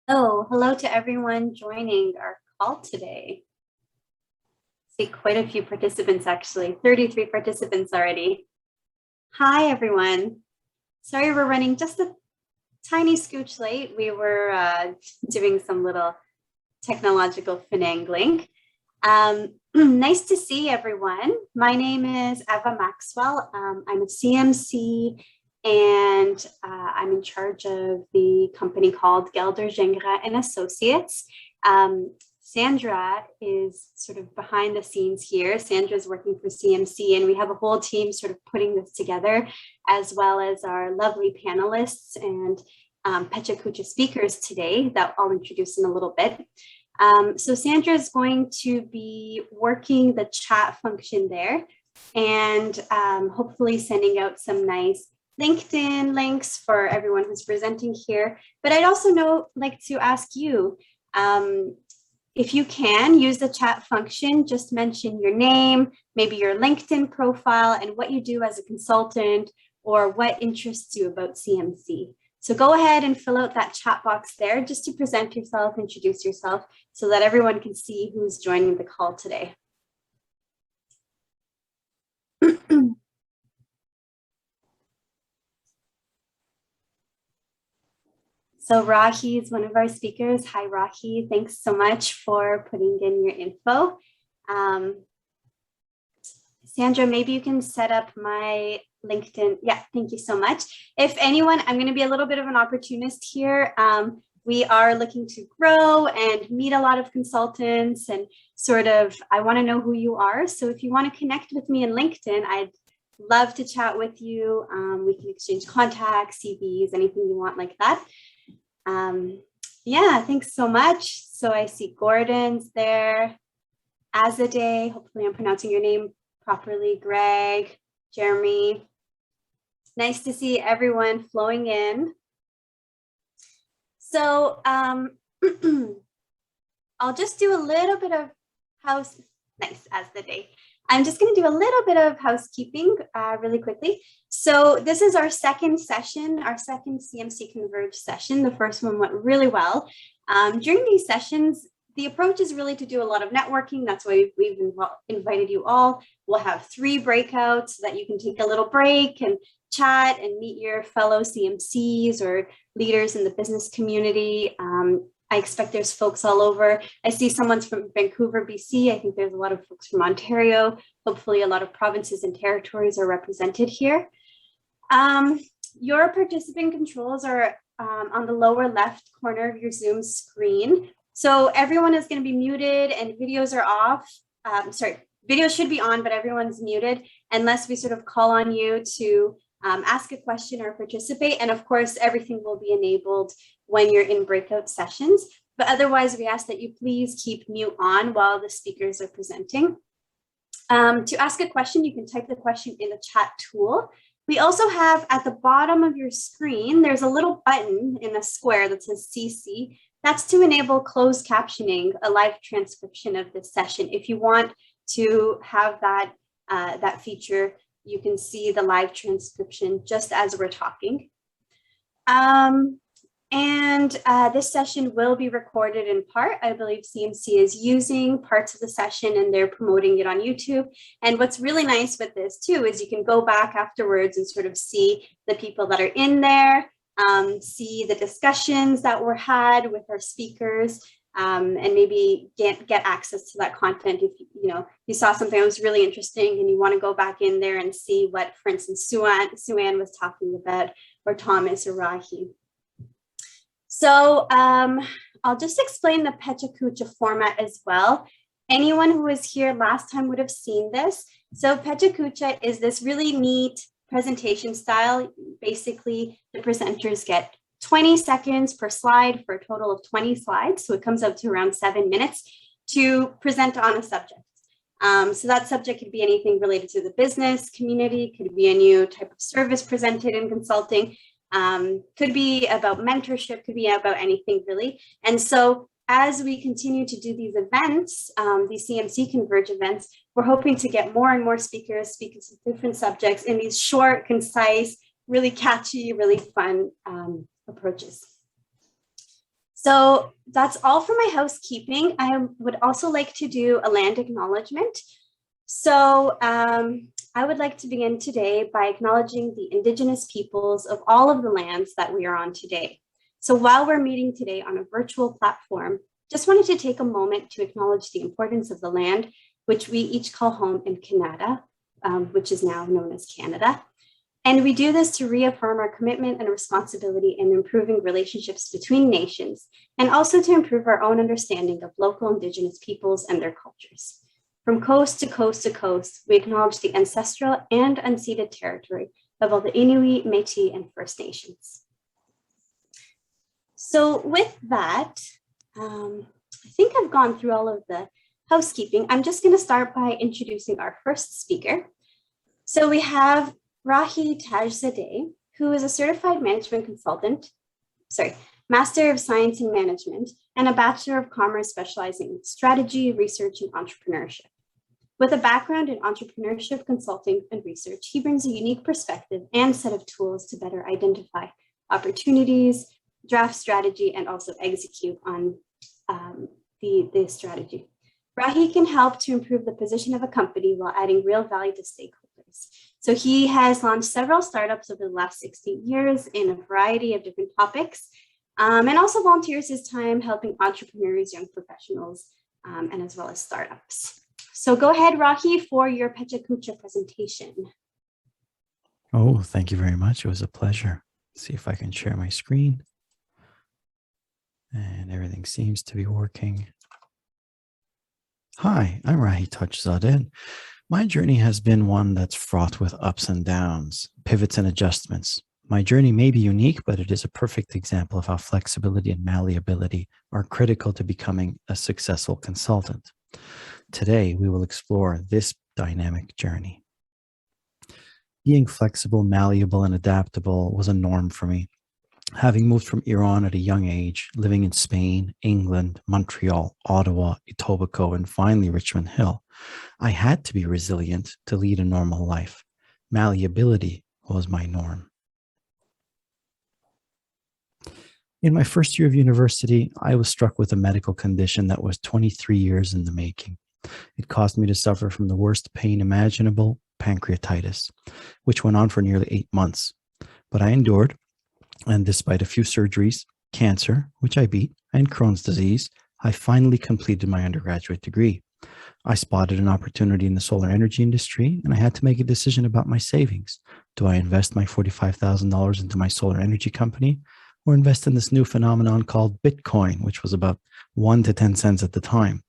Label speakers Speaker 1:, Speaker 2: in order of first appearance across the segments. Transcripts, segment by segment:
Speaker 1: Oh, hello to everyone joining our call today. I see quite a few participants actually, 33 participants already. Hi, everyone. Sorry we're running just a tiny scooch late. We were doing some little technological finagling. Nice to see everyone. My name is Eva Maxwell. I'm a CMC and I'm in charge of the company called Gelder Gingras and Associates. Sandra is sort of behind the scenes here. Sandra is working for CMC, and we have a whole team sort of putting this together, as well as our lovely panelists and Pecha Kucha speakers today that I'll introduce in a little bit. So Sandra is going to be working the chat function there and hopefully sending out some nice LinkedIn links for everyone who's presenting here. But I'd also like to ask you, if you can use the chat function, just mention your name, maybe your LinkedIn profile and what you do as a consultant or what interests you about CMC. So go ahead and fill out that chat box there just to present yourself, introduce yourself so that everyone can see who's joining the call today. So Rahi is one of our speakers. Hi, Rahi. Thanks so much for putting in your info. Sandra, maybe you can set up my LinkedIn. Yeah, thank you so much. If anyone, I'm going to be a little bit of an opportunist here. We are looking to grow and meet a lot of consultants and I want to know who you are. So if you want to connect with me in LinkedIn, I'd love to chat with you. We can exchange contacts, CVs, anything you want like that. Yeah, thanks so much. So I see Gordon's there, Azadeh, hopefully I'm pronouncing your name properly, Greg, Jeremy. Nice to see everyone flowing in. So I'll just do a little bit of I'm just going to do a little bit of housekeeping really quickly. So this is our second session, our second CMC Converge session. The first one went really well. During these sessions, the approach is really to do a lot of networking. That's why we've invited you all. We'll have 3 breakouts so that you can take a little break and chat and meet your fellow CMCs or leaders in the business community. I expect there's folks all over. I see someone's from Vancouver, BC. I think there's a lot of folks from Ontario. Hopefully a lot of provinces and territories are represented here. Your participant controls are on the lower left corner of your Zoom screen. So everyone is going to be muted and videos are off. Videos should be on, but everyone's muted unless we sort of call on you to ask a question or participate. And of course, everything will be enabled when you're in breakout sessions. But otherwise, we ask that you please keep mute on while the speakers are presenting. To ask a question, you can type the question in the chat tool. We also have at the bottom of your screen, there's a little button in a square that says CC. That's to enable closed captioning, a live transcription of this session. If you want to have that feature, you can see the live transcription just as we're talking. This session will be recorded in part. I believe CMC is using parts of the session and they're promoting it on YouTube. And what's really nice with this too is you can go back afterwards and sort of see the people that are in there, see the discussions that were had with our speakers, and maybe get access to that content if you saw something that was really interesting and you want to go back in there and see what, for instance, Suzanne was talking about, or Thomas or Rahi. So I'll just explain the Pecha Kucha format as well. Anyone who was here last time would have seen this. So Pecha Kucha is this really neat presentation style. Basically, the presenters get 20 seconds per slide for a total of 20 slides. So it comes out to around 7 minutes to present on a subject. So that subject could be anything related to the business community, could be a new type of service presented in consulting, could be about mentorship, could be about anything really. And so as we continue to do these events, these CMC Converge events, we're hoping to get more and more speakers speaking to different subjects in these short, concise, really catchy, really fun approaches. So that's all for my housekeeping. I would also like to do a land acknowledgement. So I would like to begin today by acknowledging the Indigenous peoples of all of the lands that we are on today. So while we're meeting today on a virtual platform, just wanted to take a moment to acknowledge the importance of the land, which we each call home in Canada, which is now known as Canada. And we do this to reaffirm our commitment and responsibility in improving relationships between nations, and also to improve our own understanding of local Indigenous peoples and their cultures. From coast to coast to coast, we acknowledge the ancestral and unceded territory of all the Inuit, Métis, and First Nations. So with that, I think I've gone through all of the housekeeping. I'm just going to start by introducing our first speaker. So we have Rahi Tajzadeh, who is a certified management consultant, Master of Science in Management, and a Bachelor of Commerce specializing in strategy, research, and entrepreneurship. With a background in entrepreneurship, consulting, and research, he brings a unique perspective and set of tools to better identify opportunities, draft strategy, and also execute on the strategy. Rahi can help to improve the position of a company while adding real value to stakeholders. So he has launched several startups over the last 16 years in a variety of different topics, and also volunteers his time helping entrepreneurs, young professionals, and as well as startups. So go ahead, Rahi, for your Pechakucha presentation.
Speaker 2: Oh, thank you very much. It was a pleasure. Let's see if I can share my screen. And everything seems to be working. Hi, I'm Rahi Tajzadeh. My journey has been one that's fraught with ups and downs, pivots and adjustments. My journey may be unique, but it is a perfect example of how flexibility and malleability are critical to becoming a successful consultant. Today, we will explore this dynamic journey. Being flexible, malleable, and adaptable was a norm for me. Having moved from Iran at a young age, living in Spain, England, Montreal, Ottawa, Etobicoke, and finally Richmond Hill, I had to be resilient to lead a normal life. Malleability was my norm. In my first year of university, I was struck with a medical condition that was 23 years in the making. It caused me to suffer from the worst pain imaginable, pancreatitis, which went on for nearly 8 months. But I endured, and despite a few surgeries, cancer, which I beat, and Crohn's disease, I finally completed my undergraduate degree. I spotted an opportunity in the solar energy industry, and I had to make a decision about my savings. Do I invest my $45,000 into my solar energy company, or invest in this new phenomenon called Bitcoin, which was about 1 to 10 cents at the time?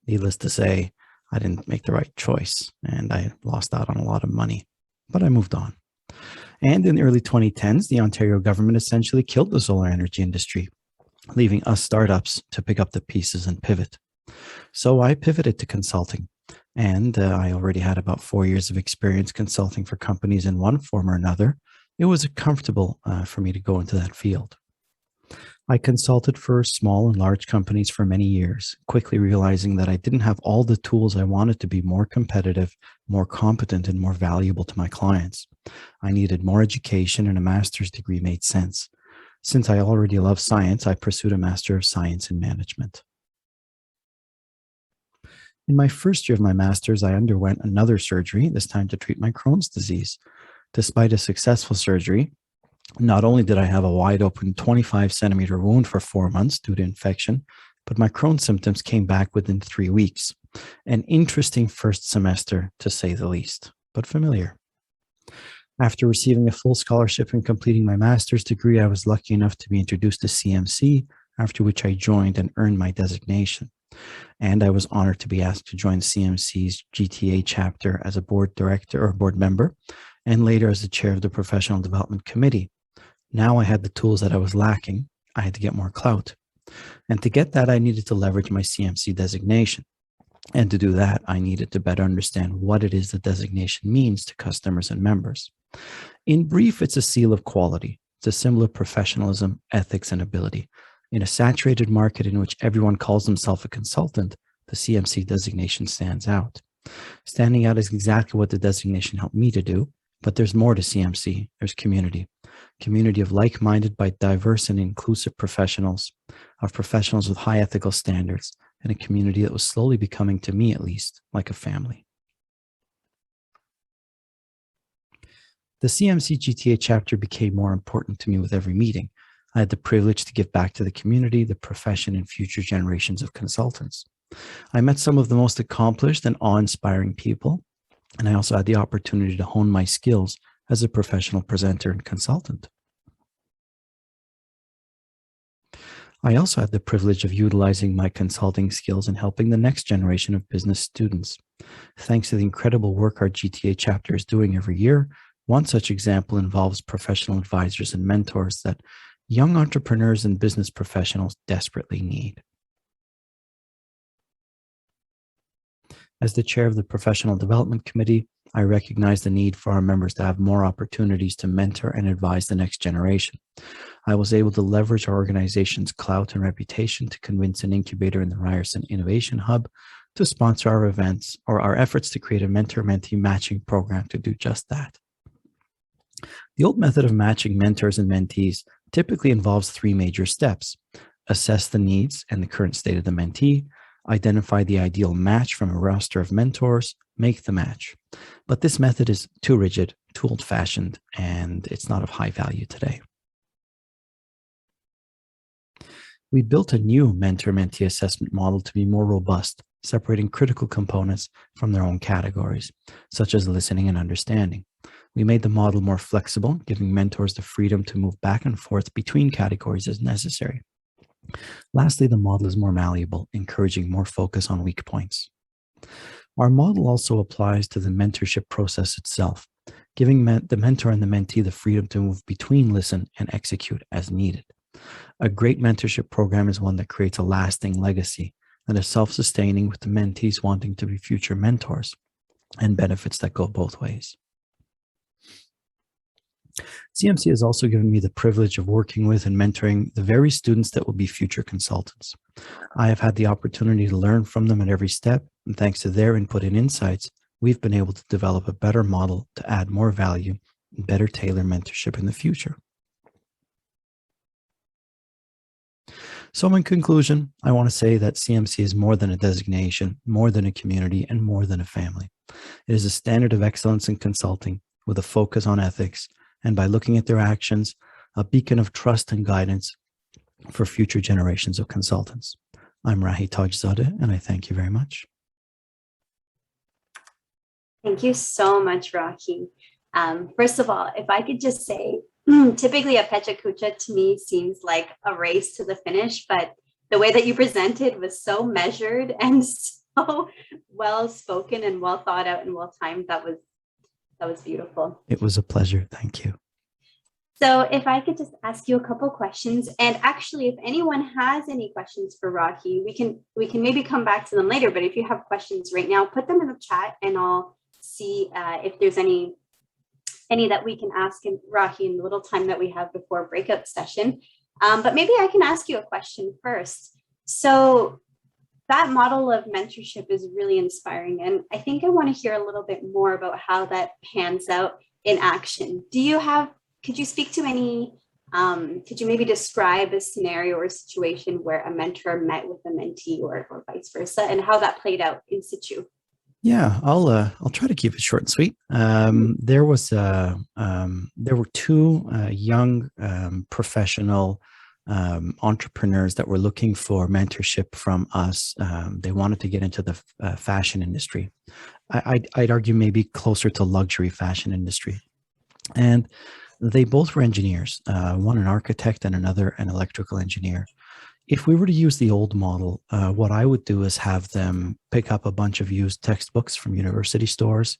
Speaker 2: Needless to say, I didn't make the right choice, and I lost out on a lot of money, but I moved on. And in the early 2010s, the Ontario government essentially killed the solar energy industry, leaving us startups to pick up the pieces and pivot. So I pivoted to consulting, and I already had about 4 years of experience consulting for companies in one form or another. It was comfortable for me to go into that field. I consulted for small and large companies for many years, quickly realizing that I didn't have all the tools I wanted to be more competitive, more competent, and more valuable to my clients. I needed more education, and a master's degree made sense. Since I already love science, I pursued a Master of Science in Management. In my first year of my master's, I underwent another surgery, this time to treat my Crohn's disease. Despite a successful surgery, not only did I have a wide open 25-centimeter wound for 4 months due to infection, but my Crohn's symptoms came back within 3 weeks. An interesting first semester, to say the least, but familiar. After receiving a full scholarship and completing my master's degree, I was lucky enough to be introduced to CMC, after which I joined and earned my designation. And I was honored to be asked to join CMC's GTA chapter as a board director or board member, and later as the chair of the Professional Development Committee. Now I had the tools that I was lacking. I had to get more clout. And to get that, I needed to leverage my CMC designation. And to do that, I needed to better understand what it is the designation means to customers and members. In brief, it's a seal of quality. It's a symbol of professionalism, ethics, and ability. In a saturated market in which everyone calls themselves a consultant, the CMC designation stands out. Standing out is exactly what the designation helped me to do, but there's more to CMC. There's community. Community of like-minded but diverse and inclusive professionals. of professionals with high ethical standards, and a community that was slowly becoming, to me at least, like a family. The CMC GTA chapter became more important to me with every meeting. I had the privilege to give back to the community, the profession, and future generations of consultants. I met some of the most accomplished and awe-inspiring people, and I also had the opportunity to hone my skills as a professional presenter and consultant. I also had the privilege of utilizing my consulting skills in helping the next generation of business students. Thanks to the incredible work our GTA chapter is doing every year, one such example involves professional advisors and mentors that young entrepreneurs and business professionals desperately need. As the chair of the Professional Development Committee, I recognize the need for our members to have more opportunities to mentor and advise the next generation. I was able to leverage our organization's clout and reputation to convince an incubator in the Ryerson Innovation Hub to sponsor our events or our efforts to create a mentor-mentee matching program to do just that. The old method of matching mentors and mentees typically involves three major steps: assess the needs and the current state of the mentee, identify the ideal match from a roster of mentors, make the match. But this method is too rigid, too old-fashioned, and it's not of high value today. We built a new mentor-mentee assessment model to be more robust, separating critical components from their own categories, such as listening and understanding. We made the model more flexible, giving mentors the freedom to move back and forth between categories as necessary. Lastly, the model is more malleable, encouraging more focus on weak points. Our model also applies to the mentorship process itself, giving the mentor and the mentee the freedom to move between listen and execute as needed. A great mentorship program is one that creates a lasting legacy that is self-sustaining, with the mentees wanting to be future mentors, and benefits that go both ways. CMC has also given me the privilege of working with and mentoring the very students that will be future consultants. I have had the opportunity to learn from them at every step, and thanks to their input and insights, we've been able to develop a better model to add more value and better tailor mentorship in the future. So in conclusion, I want to say that CMC is more than a designation, more than a community, and more than a family. It is a standard of excellence in consulting with a focus on ethics, and by looking at their actions, a beacon of trust and guidance for future generations of consultants. I'm Rahi Tajzadeh, and I thank you very much.
Speaker 1: Thank you so much, Rahi. First of all, if I could just say, typically a Pecha Kucha to me seems like a race to the finish, but the way that you presented was so measured and so well spoken and well thought out and well timed. That was beautiful.
Speaker 2: It was a pleasure. Thank you.
Speaker 1: So if I could just ask you a couple questions, and actually, if anyone has any questions for Rahi, we can maybe come back to them later. But if you have questions right now, put them in the chat, and I'll see if there's any that we can ask Rahi in the little time that we have before breakout session. But maybe I can ask you a question first. So that model of mentorship is really inspiring. And I think I want to hear a little bit more about how that pans out in action. Could you speak to any, could you maybe describe a scenario or a situation where a mentor met with a mentee or vice versa, and how that played out in situ?
Speaker 2: Yeah, I'll try to keep it short and sweet. There were two young professional entrepreneurs that were looking for mentorship from us. They wanted to get into the fashion industry. I'd argue maybe closer to luxury fashion industry. And they both were engineers, one an architect and another an electrical engineer. If we were to use the old model, what I would do is have them pick up a bunch of used textbooks from university stores,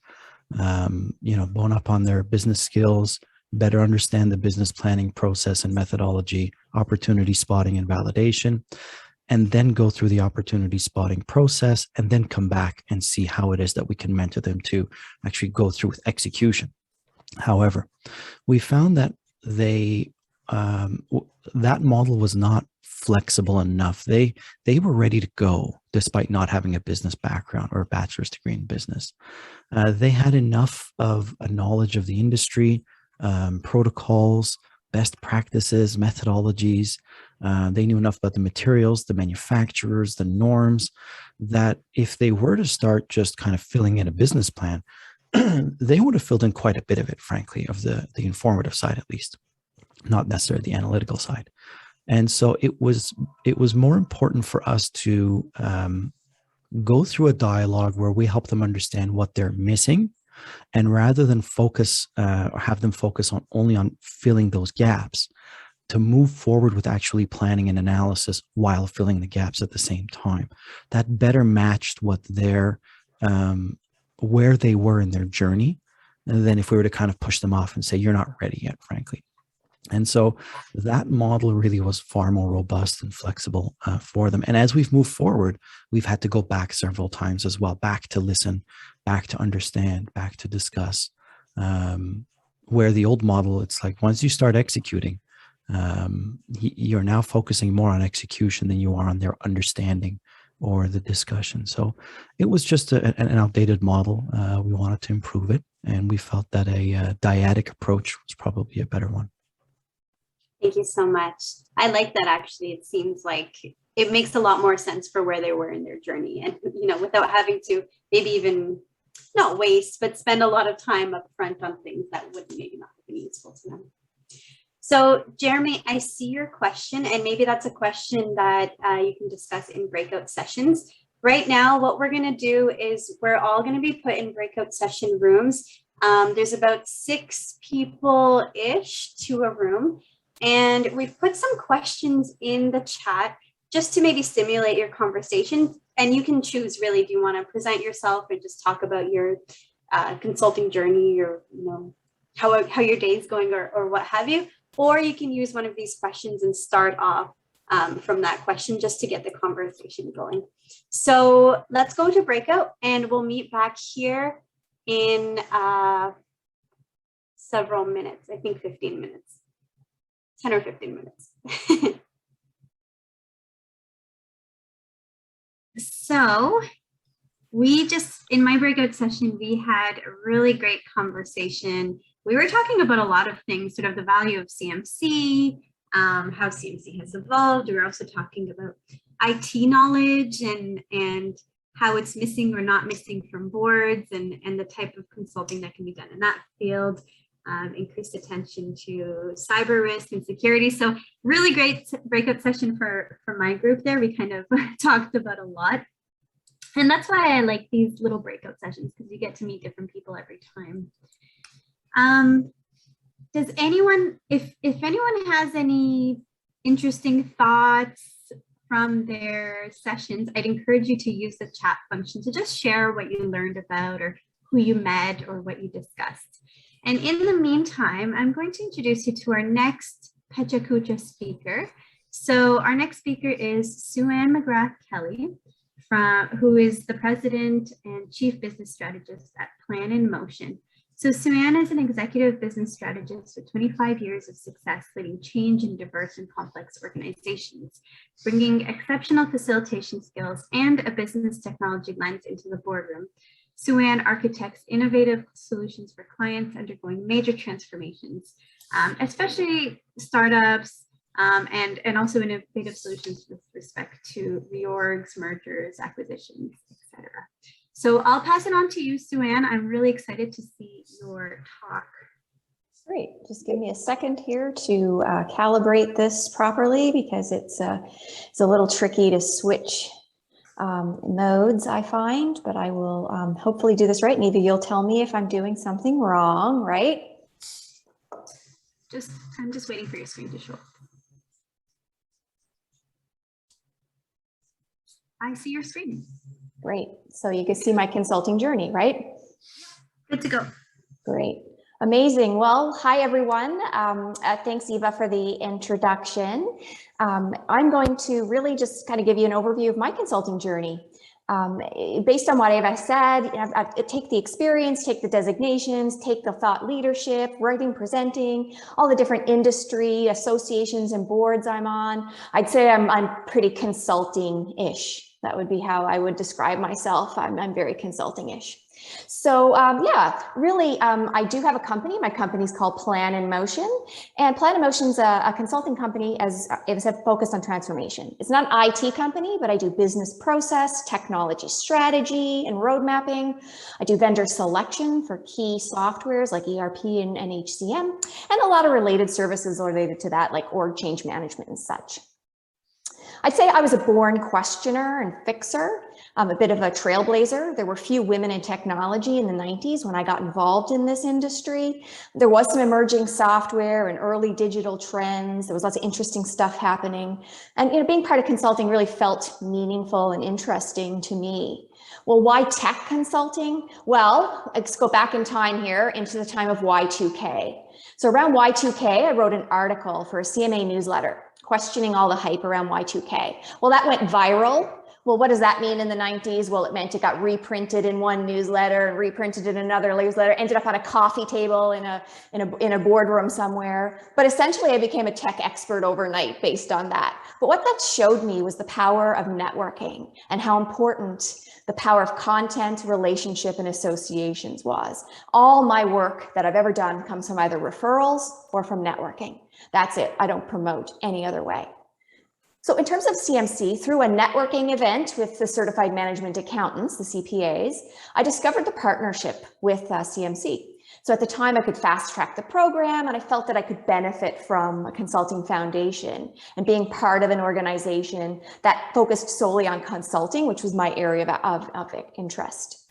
Speaker 2: bone up on their business skills, better understand the business planning process and methodology, opportunity spotting and validation, and then go through the opportunity spotting process, and then come back and see how it is that we can mentor them to actually go through with execution. However, we found that that model was not flexible enough. They were ready to go despite not having a business background or a bachelor's degree in business. They had enough of a knowledge of the industry, protocols, best practices, methodologies. They knew enough about the materials, the manufacturers, the norms, that if they were to start just kind of filling in a business plan, they would have filled in quite a bit of it, frankly, of the informative side at least, not necessarily the analytical side. And so it was more important for us to go through a dialogue where we help them understand what they're missing, and rather than focus or have them focus on only on filling those gaps, to move forward with actually planning and analysis while filling the gaps at the same time. That better matched what their where they were in their journey than if we were to kind of push them off and say, you're not ready yet, frankly. And so that model really was far more robust and flexible for them. And as we've moved forward, we've had to go back several times as well, back to listen, back to understand, back to discuss. Where the old model, it's like once you start executing, you're now focusing more on execution than you are on their understanding or the discussion. So it was just an outdated model. We wanted to improve it, and we felt that a dyadic approach was probably a better one.
Speaker 1: Thank you so much. I like that. Actually, it seems like it makes a lot more sense for where they were in their journey, and without having to maybe even not waste, but spend a lot of time up front on things that would maybe not have been useful to them. So Jeremy, I see your question, and maybe that's a question that you can discuss in breakout sessions. Right now, what we're going to do is we're all going to be put in breakout session rooms. There's about 6 people-ish to a room. And we've put some questions in the chat just to maybe stimulate your conversation. And you can choose, really, do you want to present yourself or just talk about your consulting journey, or how your day is going, or what have you. Or you can use one of these questions and start off from that question just to get the conversation going. So let's go to breakout, and we'll meet back here in several minutes, I think 15 minutes. 10 or 15 minutes. So in my breakout session, we had a really great conversation. We were talking about a lot of things, sort of the value of CMC, how CMC has evolved. We were also talking about IT knowledge and how it's missing or not missing from boards, and the type of consulting that can be done in that field. Increased attention to cyber risk and security. So really great breakout session for my group there. We kind of talked about a lot. And that's why I like these little breakout sessions, because you get to meet different people every time. Does anyone, if anyone has any interesting thoughts from their sessions, I'd encourage you to use the chat function to just share what you learned about, or who you met, or what you discussed. And in the meantime, I'm going to introduce you to our next Pechakucha speaker. So our next speaker is Suzanne McGrath Kelly, who is the president and chief business strategist at Plan in Motion. So Suzanne is an executive business strategist with 25 years of success leading change in diverse and complex organizations, bringing exceptional facilitation skills and a business technology lens into the boardroom. Suzanne architects innovative solutions for clients undergoing major transformations, especially startups, and also innovative solutions with respect to reorgs, mergers, acquisitions, etc. So I'll pass it on to you, Suzanne. I'm really excited to see your talk.
Speaker 3: Great. Just give me a second here to calibrate this properly, because it's a little tricky to switch modes, I find, but I will hopefully do this right. And Eva, you'll tell me if I'm doing something wrong, right?
Speaker 1: I'm just waiting for your screen to show up. I see your screen.
Speaker 3: Great. So you can see my consulting journey, right?
Speaker 1: Good to go.
Speaker 3: Great. Amazing. Well, hi, everyone. Thanks, Eva, for the introduction. I'm going to really just kind of give you an overview of my consulting journey. Based on what Eva said, I take the experience, take the designations, take the thought leadership, writing, presenting, all the different industry associations and boards I'm on. I'd say I'm pretty consulting-ish. That would be how I would describe myself. I'm very consulting-ish. So yeah, really, I do have a company. My company's called Plan in Motion, and Plan in Motion's a consulting company as it said, focused on transformation. It's not an IT company, but I do business process, technology strategy, and road mapping. I do vendor selection for key softwares like ERP and HCM, and a lot of related services related to that, like org change management and such. I'd say I was a born questioner and fixer. I'm a bit of a trailblazer. There were few women in technology in the 90s when I got involved in this industry. There was some emerging software and early digital trends. There was lots of interesting stuff happening. And being part of consulting really felt meaningful and interesting to me. Well, why tech consulting? Well, let's go back in time here into the time of Y2K. So around Y2K, I wrote an article for a CMA newsletter questioning all the hype around Y2K. Well, that went viral. Well, what does that mean in the 90s? Well, it meant it got reprinted in one newsletter and reprinted in another newsletter, ended up on a coffee table in a boardroom somewhere. But essentially, I became a tech expert overnight based on that. But what that showed me was the power of networking and how important the power of content, relationship, and associations was. All my work that I've ever done comes from either referrals or from networking. That's it. I don't promote any other way. So in terms of CMC, through a networking event with the Certified Management Accountants, the CPAs, I discovered the partnership with CMC. So at the time I could fast track the program, and I felt that I could benefit from a consulting foundation and being part of an organization that focused solely on consulting, which was my area of interest.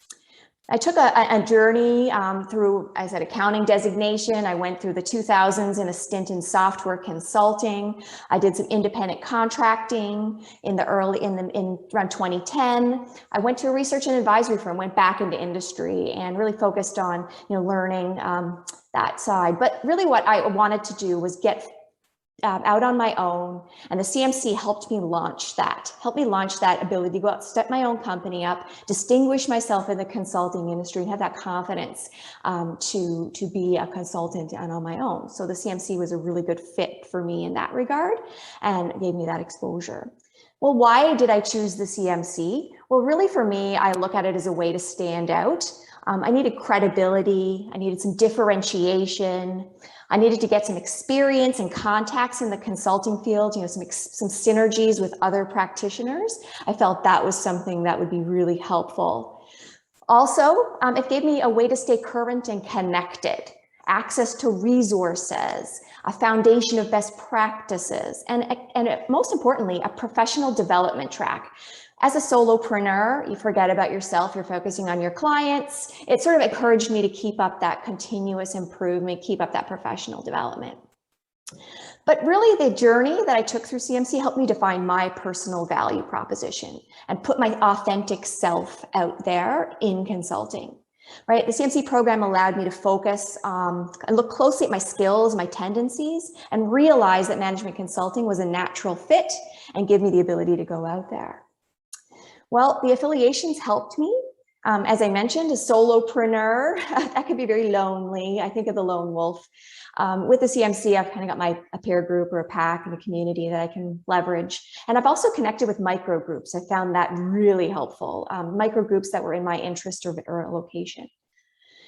Speaker 3: I took a journey through, as an accounting designation. I went through the 2000s in a stint in software consulting. I did some independent contracting in around 2010. I went to a research and advisory firm, went back into industry, and really focused on learning that side. But really, what I wanted to do was get out on my own, and the CMC helped me launch that ability to go out, set my own company up, distinguish myself in the consulting industry, and have that confidence to be a consultant and on my own. So the CMC was a really good fit for me in that regard and gave me that exposure. Well, why did I choose the CMC? Well, really for me, I look at it as a way to stand out. I needed credibility, I needed some differentiation, I needed to get some experience and contacts in the consulting field, some synergies with other practitioners. I felt that was something that would be really helpful. Also, it gave me a way to stay current and connected, access to resources, a foundation of best practices, and most importantly, a professional development track. As a solopreneur, you forget about yourself, you're focusing on your clients. It sort of encouraged me to keep up that continuous improvement, keep up that professional development. But really, the journey that I took through CMC helped me define my personal value proposition and put my authentic self out there in consulting. Right, the CMC program allowed me to focus and look closely at my skills, my tendencies, and realize that management consulting was a natural fit and give me the ability to go out there. Well, the affiliations helped me. As I mentioned, a solopreneur, that could be very lonely. I think of the lone wolf. With the CMC, I've kind of got a peer group or a pack and a community that I can leverage. And I've also connected with micro groups. I found that really helpful. Micro groups that were in my interest or location.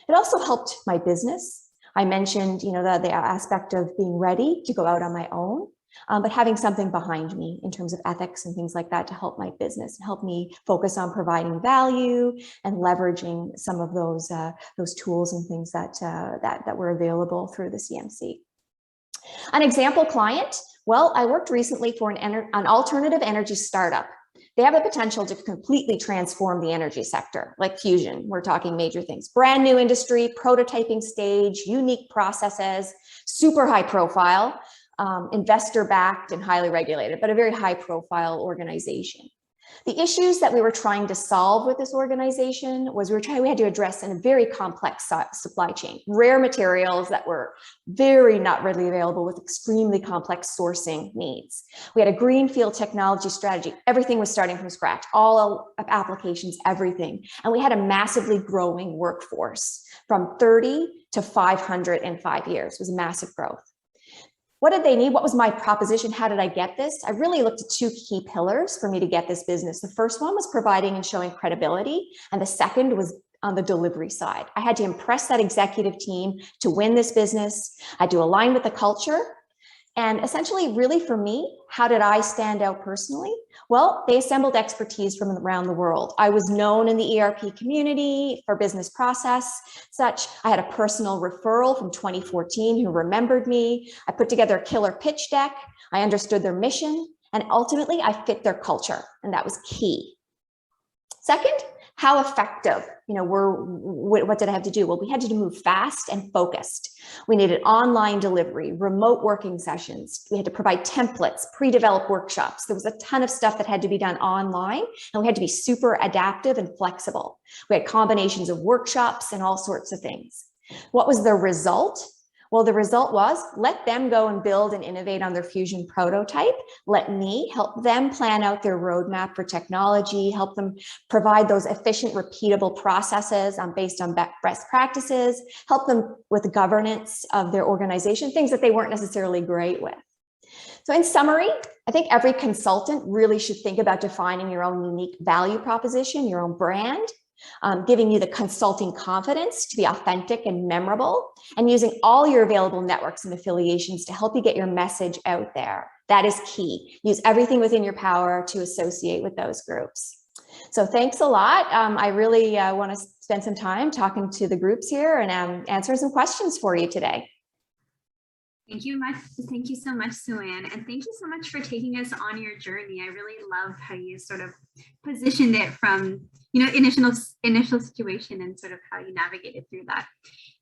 Speaker 3: It also helped my business. I mentioned, the aspect of being ready to go out on my own. But having something behind me in terms of ethics and things like that to help my business and help me focus on providing value and leveraging some of those tools and things that were available through the CMC. An example client, well, I worked recently for an alternative energy startup. They have the potential to completely transform the energy sector, like fusion. We're talking major things. Brand new industry, prototyping stage, unique processes, super high profile. Investor-backed and highly regulated, but a very high-profile organization. The issues that we were trying to solve with this organization was we had to address in a very complex supply chain, rare materials that were very not readily available with extremely complex sourcing needs. We had a greenfield technology strategy. Everything was starting from scratch, all applications, everything. And we had a massively growing workforce from 30 to 500 in 5 years. It was a massive growth. What did they need? What was my proposition? How did I get this? I really looked at two key pillars for me to get this business. The first one was providing and showing credibility. And the second was on the delivery side. I had to impress that executive team to win this business. I had to align with the culture. And essentially, really for me, how did I stand out personally? Well, they assembled expertise from around the world. I was known in the ERP community for business process, such. I had a personal referral from 2014 who remembered me. I put together a killer pitch deck. I understood their mission, and ultimately I fit their culture, and that was key. Second, how effective, what did I have to do? Well, we had to move fast and focused. We needed online delivery, remote working sessions. We had to provide templates, pre-developed workshops. There was a ton of stuff that had to be done online, and we had to be super adaptive and flexible. We had combinations of workshops and all sorts of things. What was the result? Well, the result was, let them go and build and innovate on their Fusion prototype. Let me help them plan out their roadmap for technology, help them provide those efficient, repeatable processes based on best practices, help them with the governance of their organization, things that they weren't necessarily great with. So in summary, I think every consultant really should think about defining your own unique value proposition, your own brand, giving you the consulting confidence to be authentic and memorable, and using all your available networks and affiliations to help you get your message out there. That is key. Use everything within your power to associate with those groups. So thanks a lot. I really want to spend some time talking to the groups here and answer some questions for you today.
Speaker 1: Thank you so much, Suzanne, and thank you so much for taking us on your journey. I really love how you sort of positioned it from, initial situation and sort of how you navigated through that.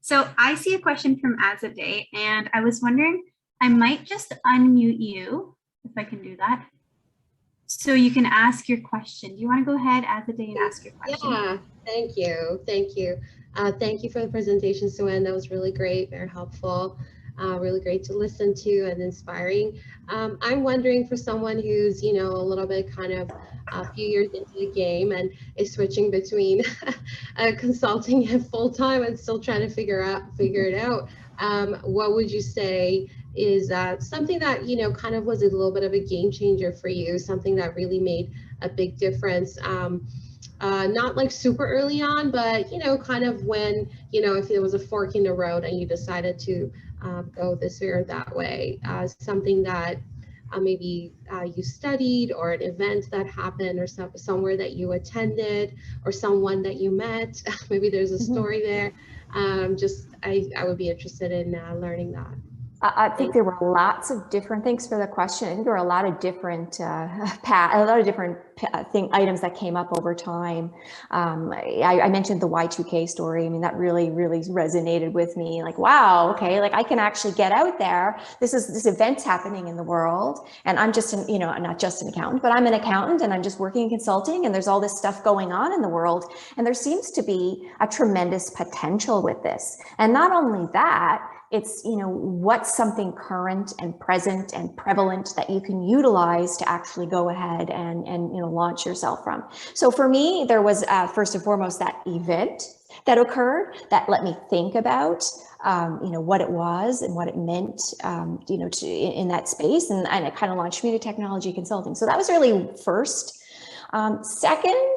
Speaker 1: So I see a question from Azadeh, and I was wondering, I might just unmute you if I can do that, so you can ask your question. Do you want to go ahead, Azadeh, and ask your question?
Speaker 4: Yeah, thank you. Thank you for the presentation, Suzanne. That was really great, very helpful. Really great to listen to and inspiring. I'm wondering, for someone who's, a little bit kind of a few years into the game and is switching between consulting and full-time and still trying to figure it out, what would you say is something that, kind of was a little bit of a game changer for you, something that really made a big difference? Not like super early on, but, kind of when, if there was a fork in the road and you decided to go this way or that way, something that maybe you studied, or an event that happened, or somewhere that you attended, or someone that you met. Maybe there's a story there. I would be interested in learning that.
Speaker 3: I think there were lots of different, thanks for the question. I think there were a lot of different items that came up over time. I mentioned the Y2K story. I mean, that really, really resonated with me. Like, wow, okay, like I can actually get out there. This event's happening in the world, and I'm just not just an accountant, but I'm an accountant, and I'm just working in consulting, and there's all this stuff going on in the world, and there seems to be a tremendous potential with this. And not only that, it's, what's something current and present and prevalent that you can utilize to actually go ahead and launch yourself from. So for me, there was first and foremost that event that occurred that let me think about, what it was and what it meant, in that space, and it kind of launched me to technology consulting. So that was really first. Second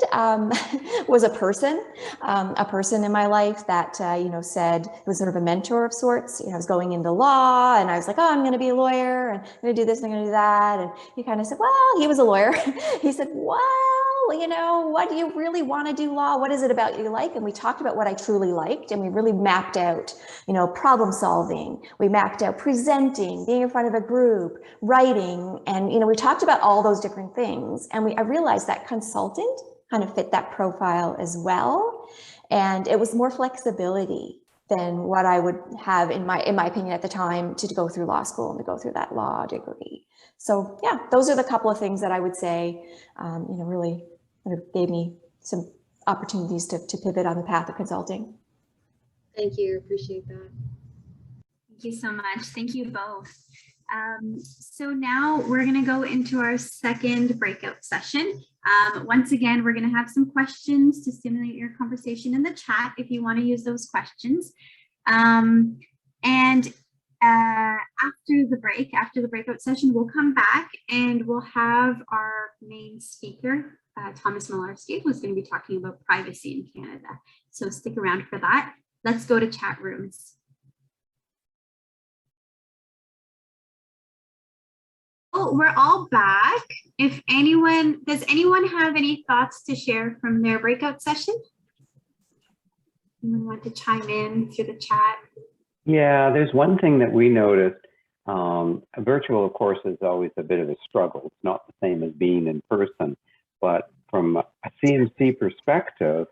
Speaker 3: was a person in my life that, said, it was sort of a mentor of sorts. I was going into law, and I was like, oh, I'm going to be a lawyer, and I'm going to do this, and I'm going to do that. And he kind of said, well, he was a lawyer. He said, well, what do you really want to do law? What is it about you like? And we talked about what I truly liked, and we really mapped out, problem solving. We mapped out presenting, being in front of a group, writing, and, we talked about all those different things. And I realized that consultant kind of fit that profile as well. And it was more flexibility than what I would have, in my opinion at the time, to go through law school and to go through that law degree. So yeah, those are the couple of things that I would say, really kind of gave me some opportunities to pivot on the path of consulting.
Speaker 4: Thank you, appreciate that.
Speaker 1: Thank you so much. Thank you both. So now we're going to go into our second breakout session. Once again, we're going to have some questions to stimulate your conversation in the chat if you want to use those questions. And after the breakout session, we'll come back and we'll have our main speaker Thomas Mularski, who's going to be talking about privacy in Canada. So stick around for that. Let's go to chat rooms. Oh, we're all back. Does anyone have any thoughts to share from their breakout session? Anyone want to chime in through the chat?
Speaker 5: Yeah, there's one thing that we noticed. Virtual, of course, is always a bit of a struggle. It's not the same as being in person, but from a CMC perspective,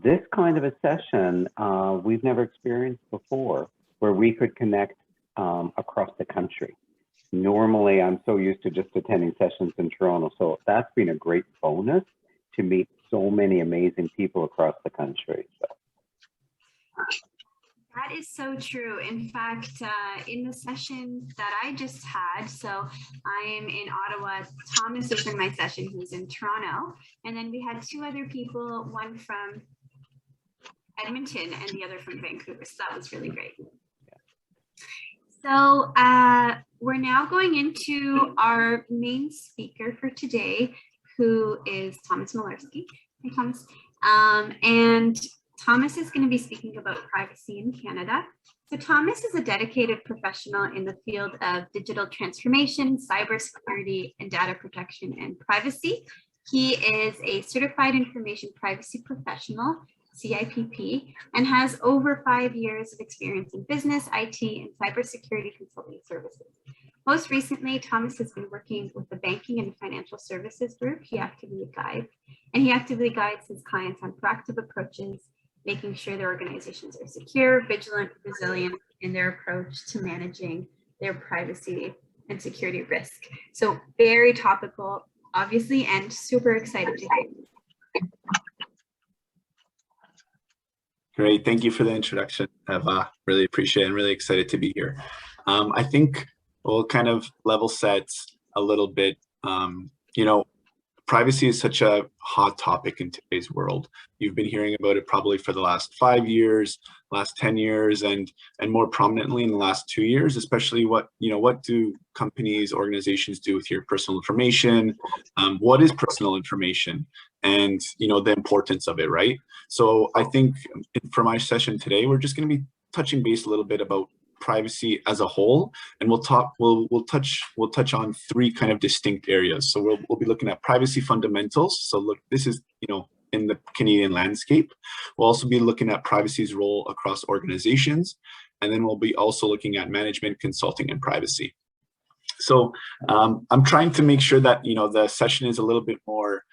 Speaker 5: this kind of a session we've never experienced before, where we could connect across the country. Normally, I'm so used to just attending sessions in Toronto, so that's been a great bonus to meet so many amazing people across the country. So.
Speaker 1: That is so true. In fact, in the session that I just had, so I am in Ottawa, Thomas was in my session, he's in Toronto, and then we had two other people, one from Edmonton and the other from Vancouver, so that was really great. So we're now going into our main speaker for today, who is Thomas Mularski. Hi, Thomas. And Thomas is going to be speaking about privacy in Canada. So Thomas is a dedicated professional in the field of digital transformation, cybersecurity, and data protection and privacy. He is a certified information privacy professional, CIPP, and has over 5 years of experience in business, IT, and cybersecurity consulting services. Most recently, Thomas has been working with the banking and financial services group he actively guides his clients on proactive approaches, making sure their organizations are secure, vigilant, resilient in their approach to managing their privacy and security risk. So very topical, obviously, and super excited to hear.
Speaker 6: Great, thank you for the introduction, Eva. Really appreciate it and really excited to be here. I think we'll kind of level set a little bit. Privacy is such a hot topic in today's world. You've been hearing about it probably for the last 5 years, last 10 years, and more prominently in the last 2 years, especially what do companies, organizations do with your personal information? What is personal information? And the importance of it, right? So I think for my session today, we're just going to be touching base a little bit about privacy as a whole, and we'll touch on 3 kind of distinct areas. So we'll be looking at privacy fundamentals. So look, this is in the Canadian landscape. We'll also be looking at privacy's role across organizations, and then we'll be also looking at management, consulting, and privacy. So I'm trying to make sure that the session is a little bit more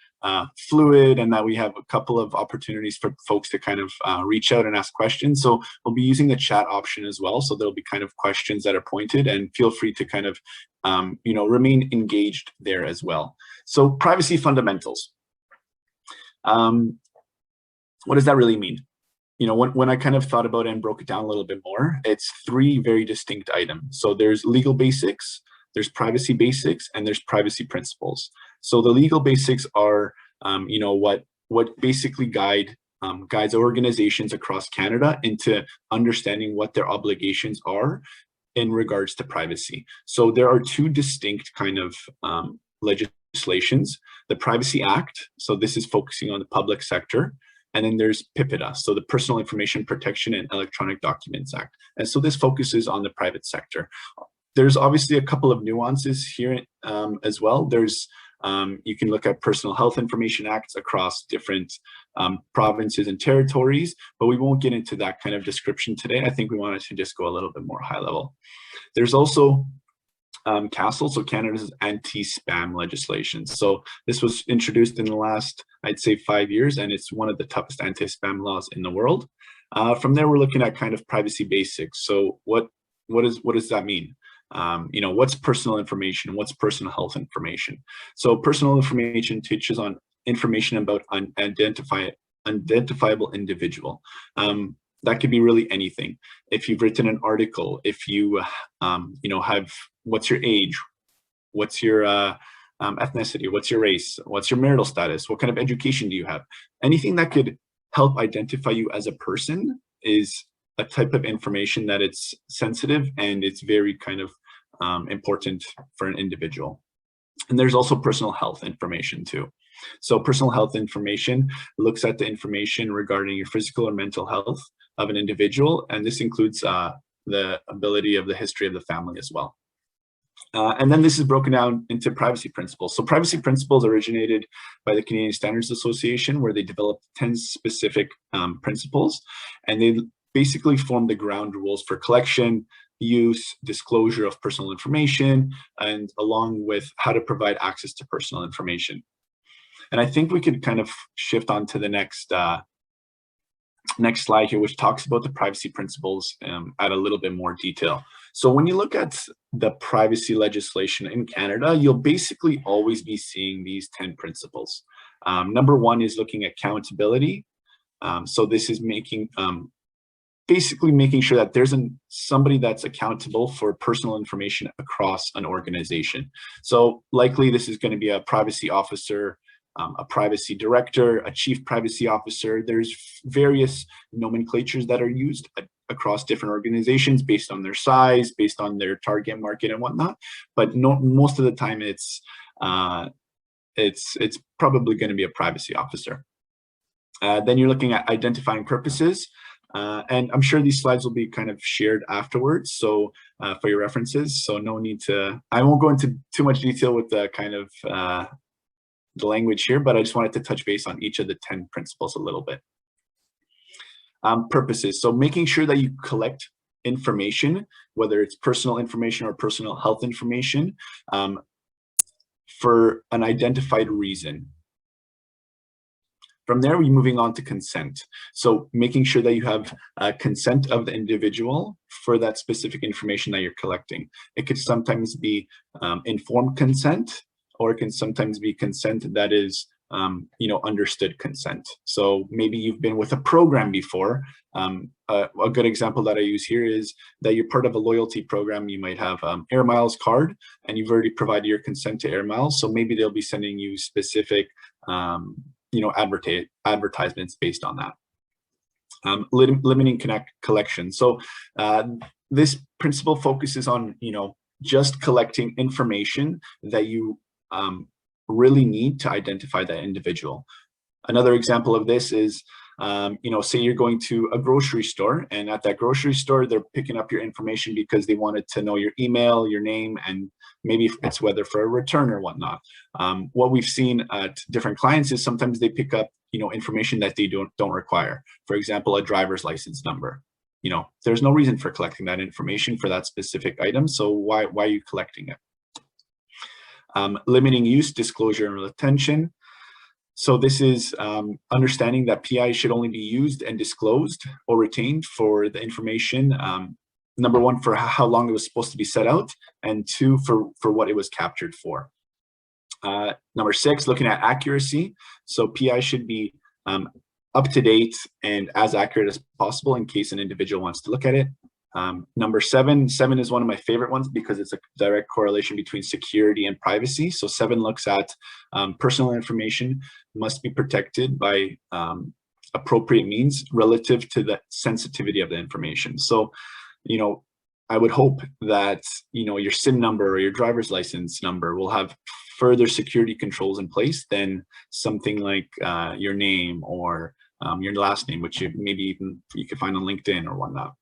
Speaker 6: fluid, and that we have a couple of opportunities for folks to kind of reach out and ask questions. So we'll be using the chat option as well. So there'll be kind of questions that are pointed, and feel free to kind of, remain engaged there as well. So privacy fundamentals. What does that really mean? When I kind of thought about it and broke it down a little bit more, it's 3 very distinct items. So there's legal basics, there's privacy basics, and there's privacy principles. So the legal basics are, what basically guides organizations across Canada into understanding what their obligations are in regards to privacy. So there are 2 distinct kind of legislations: the Privacy Act. So this is focusing on the public sector. And then there's PIPEDA, so the Personal Information Protection and Electronic Documents Act. And so this focuses on the private sector. There's obviously a couple of nuances here as well. There's you can look at personal health information acts across different provinces and territories, but we won't get into that kind of description today. I think we wanted to just go a little bit more high level. There's also CASL, so Canada's anti-spam legislation. So this was introduced in the last, I'd say, 5 years, and it's one of the toughest anti-spam laws in the world. From there, we're looking at kind of privacy basics. So what does that mean? What's personal information? What's personal health information? So personal information teaches on information about an identifiable individual. That could be really anything. If you've written an article, if you, have, what's your age? What's your ethnicity? What's your race? What's your marital status? What kind of education do you have? Anything that could help identify you as a person is a type of information that it's sensitive, and it's very kind of important for an individual. And there's also personal health information too. So personal health information looks at the information regarding your physical or mental health of an individual, and this includes the ability of the history of the family as well. And then this is broken down into privacy principles. So privacy principles originated by the Canadian Standards Association, where they developed 10 specific principles, and they basically form the ground rules for collection, use, disclosure of personal information, and along with how to provide access to personal information. And I think we could kind of shift on to the next next slide here, which talks about the privacy principles at a little bit more detail. So when you look at the privacy legislation in Canada, you'll basically always be seeing these 10 principles. Number one is looking at accountability. So this is making basically making sure that there's somebody that's accountable for personal information across an organization. So likely this is going to be a privacy officer, a privacy director, a chief privacy officer. There's various nomenclatures that are used across different organizations based on their size, based on their target market and whatnot. But most of the time it's probably going to be a privacy officer. Then you're looking at identifying purposes. And I'm sure these slides will be kind of shared afterwards, so for your references. So no need to, I won't go into too much detail with the kind of the language here, but I just wanted to touch base on each of the 10 principles a little bit. Purposes, so making sure that you collect information, whether it's personal information or personal health information, for an identified reason. From there, we're moving on to consent. So making sure that you have consent of the individual for that specific information that you're collecting. It could sometimes be informed consent, or it can sometimes be consent that is, understood consent. So maybe you've been with a program before. A good example that I use here is that you're part of a loyalty program. You might have Air Miles card, and you've already provided your consent to Air Miles. So maybe they'll be sending you specific advertisements based on that. Limiting collection. So this principle focuses on, just collecting information that you really need to identify that individual. Another example of this is, say you're going to a grocery store, and at that grocery store, they're picking up your information because they wanted to know your email, your name, and maybe it's whether for a return or whatnot. What we've seen at different clients is sometimes they pick up, information that they don't require. For example, a driver's license number. There's no reason for collecting that information for that specific item. So why are you collecting it? Limiting use, disclosure, and retention. So this is understanding that PI should only be used and disclosed or retained for the information. Number one, for how long it was supposed to be set out, and two, for what it was captured for. Number 6, looking at accuracy. So PI should be up to date and as accurate as possible in case an individual wants to look at it. Number 7 is one of my favorite ones because it's a direct correlation between security and privacy. So 7 looks at personal information must be protected by appropriate means relative to the sensitivity of the information. So, I would hope that, your SIN number or your driver's license number will have further security controls in place than something like your name or your last name, which maybe even you could find on LinkedIn or whatnot.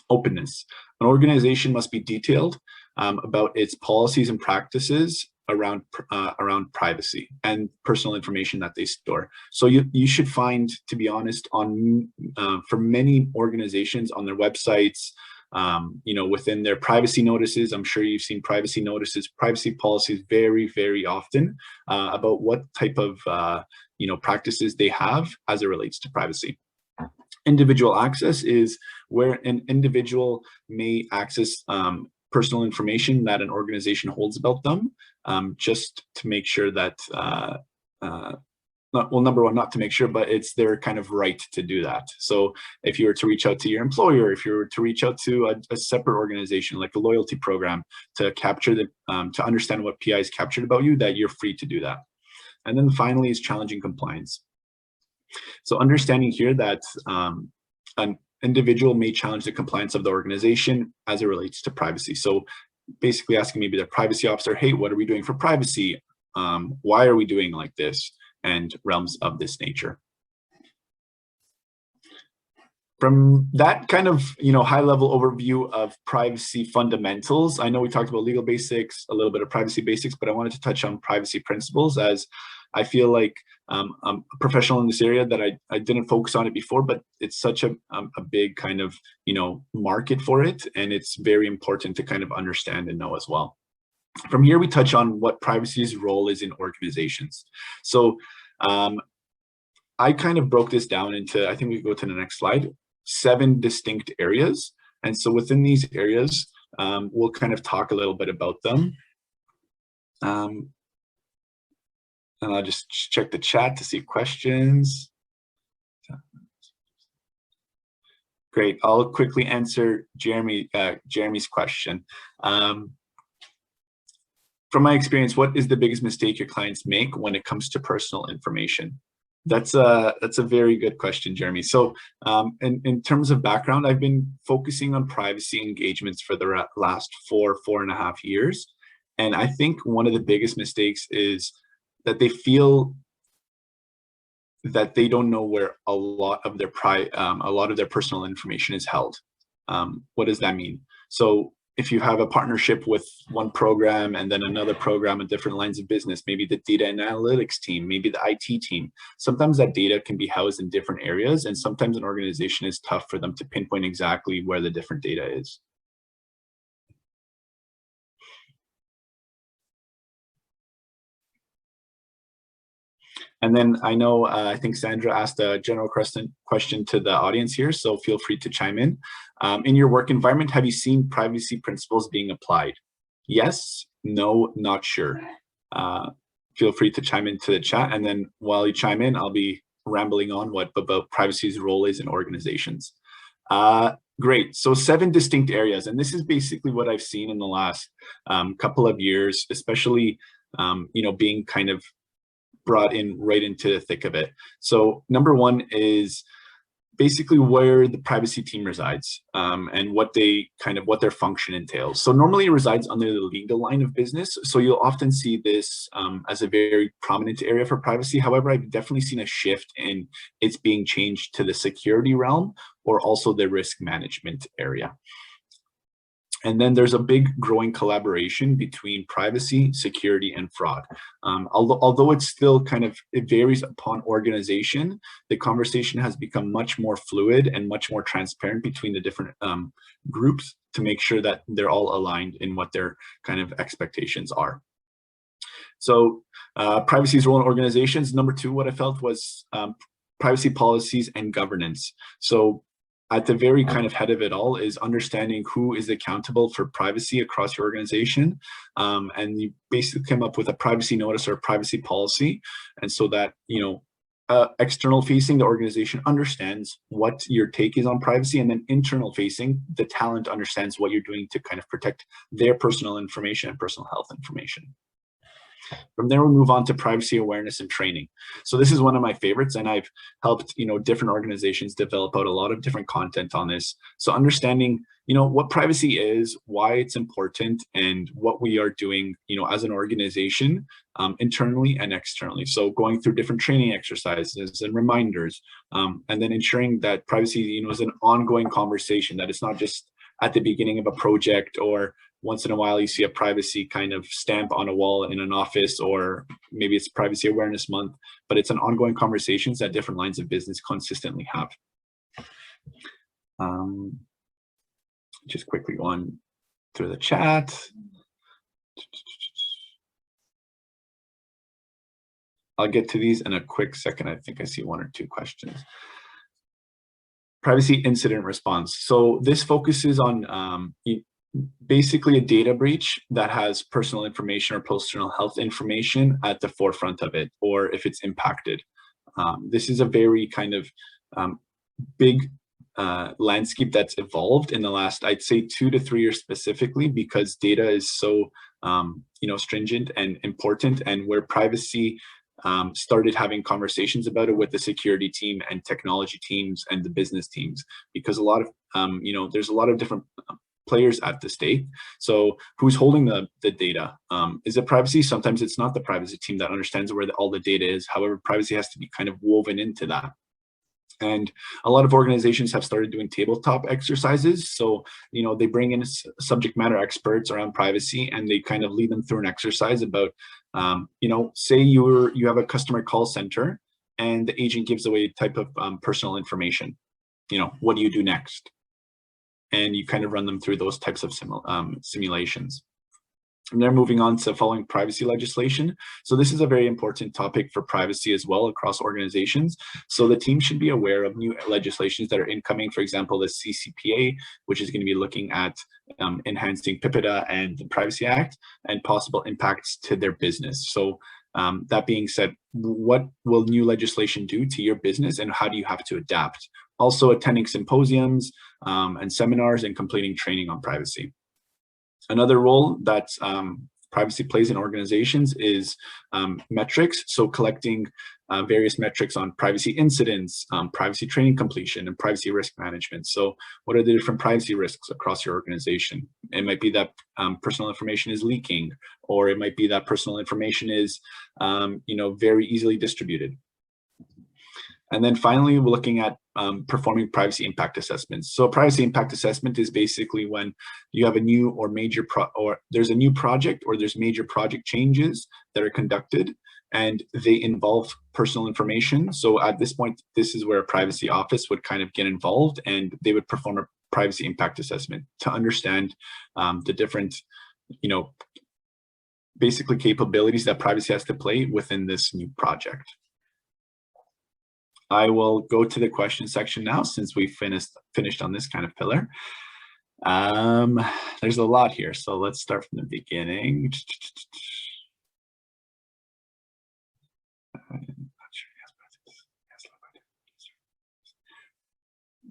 Speaker 6: Openness. An organization must be detailed about its policies and practices around privacy and personal information that they store. So you should find, to be honest, on for many organizations on their websites, within their privacy notices, I'm sure you've seen privacy notices, privacy policies very, very often about what type of practices they have as it relates to privacy. Individual access is where an individual may access personal information that an organization holds about them, just to make sure that, number one, not to make sure, but it's their kind of right to do that. So if you were to reach out to your employer, if you were to reach out to a separate organization like a loyalty program to capture to understand what PI is captured about you, that you're free to do that. And then finally is challenging compliance. So understanding here that an individual may challenge the compliance of the organization as it relates to privacy. So basically asking maybe the privacy officer, hey, what are we doing for privacy? why are we doing like this, and realms of this nature. From that kind of, high-level overview of privacy fundamentals, I know we talked about legal basics, a little bit of privacy basics, but I wanted to touch on privacy principles, as I feel like I'm a professional in this area that I didn't focus on it before, but it's such a big kind of, market for it, and it's very important to kind of understand and know as well. From here, we touch on what privacy's role is in organizations. So I kind of broke this down into, I think we go to the next slide, 7 distinct areas. And so within these areas, we'll kind of talk a little bit about them. And I'll just check the chat to see questions. Great, I'll quickly answer Jeremy's question. From my experience, what is the biggest mistake your clients make when it comes to personal information? That's a very good question, Jeremy. So in terms of background, I've been focusing on privacy engagements for the last 4.5 years. And I think one of the biggest mistakes is that they feel that they don't know where a lot of their personal information is held. What does that mean? So if you have a partnership with one program and then another program in different lines of business, maybe the data and analytics team, maybe the IT team, sometimes that data can be housed in different areas, and sometimes an organization is tough for them to pinpoint exactly where the different data is. And then I know, I think Sandra asked a general question to the audience here, so feel free to chime in. In your work environment, have you seen privacy principles being applied? Yes, no, not sure. Feel free to chime into the chat, and then while you chime in, I'll be rambling on what about privacy's role is in organizations. Great, so 7 distinct areas, and this is basically what I've seen in the last couple of years, especially being kind of brought in right into the thick of it. So number 1 is basically where the privacy team resides, and what their function entails. So normally it resides under the legal line of business. So you'll often see this as a very prominent area for privacy. However, I've definitely seen a shift in it's being changed to the security realm, or also the risk management area. And then there's a big growing collaboration between privacy, security, and fraud. Although it's still it varies upon organization, the conversation has become much more fluid and much more transparent between the different groups to make sure that they're all aligned in what their kind of expectations are. So privacy's role in organizations. Number 2, what I felt was privacy policies and governance. So at the very kind of head of it all is understanding who is accountable for privacy across your organization. And you basically come up with a privacy notice or a privacy policy. And so that, external facing, the organization understands what your take is on privacy, and then internal facing, the talent understands what you're doing to kind of protect their personal information and personal health information. From there, we move on to privacy awareness and training. So this is one of my favorites, and I've helped different organizations develop out a lot of different content on this. So understanding what privacy is, why it's important, and what we are doing as an organization, internally and externally. So going through different training exercises and reminders, and then ensuring that privacy is an ongoing conversation, that it's not just at the beginning of a project, or once in a while you see a privacy kind of stamp on a wall in an office, or maybe it's Privacy Awareness Month, but it's an ongoing conversations that different lines of business consistently have. Just quickly going through the chat. I'll get to these in a quick second. I think I see 1 or 2 questions. Privacy incident response. So this focuses on basically a data breach that has personal information or personal health information at the forefront of it, or if it's impacted. This is a very kind of big landscape that's evolved in the last, I'd say 2 to 3 years specifically, because data is so stringent and important, and where privacy started having conversations about it with the security team and technology teams and the business teams, because a lot of there's a lot of different players at the stake. So who's holding the data? Is it privacy? Sometimes it's not the privacy team that understands where all the data is. However, privacy has to be kind of woven into that. And a lot of organizations have started doing tabletop exercises. So, you know, they bring in subject matter experts around privacy, and they kind of lead them through an exercise about, you know, say you have a customer call center and the agent gives away a type of personal information. You know, what do you do next? And you kind of run them through those types of simulations. And they're moving on to following privacy legislation. So this is a very important topic for privacy as well across organizations. So the team should be aware of new legislations that are incoming. For example, the CCPA, which is going to be looking at enhancing PIPEDA and the Privacy Act and possible impacts to their business. So that being said, what will new legislation do to your business and how do you have to adapt? Also attending symposiums and seminars and completing training on privacy. Another role that privacy plays in organizations is metrics. So collecting various metrics on privacy incidents, privacy training completion, and privacy risk management. So what are the different privacy risks across your organization? It might be that personal information is leaking, or it might be that personal information is you know, very easily distributed. And then finally, we're looking at performing privacy impact assessments. So a privacy impact assessment is basically when you have a new or major there's a new project or there's major project changes that are conducted and they involve personal information. So at this point, this is where a privacy office would kind of get involved and they would perform a privacy impact assessment to understand the different, you know, basically capabilities that privacy has to play within this new project. I will go to the question section now since we finished on this kind of pillar. There's a lot here, so let's start from the beginning.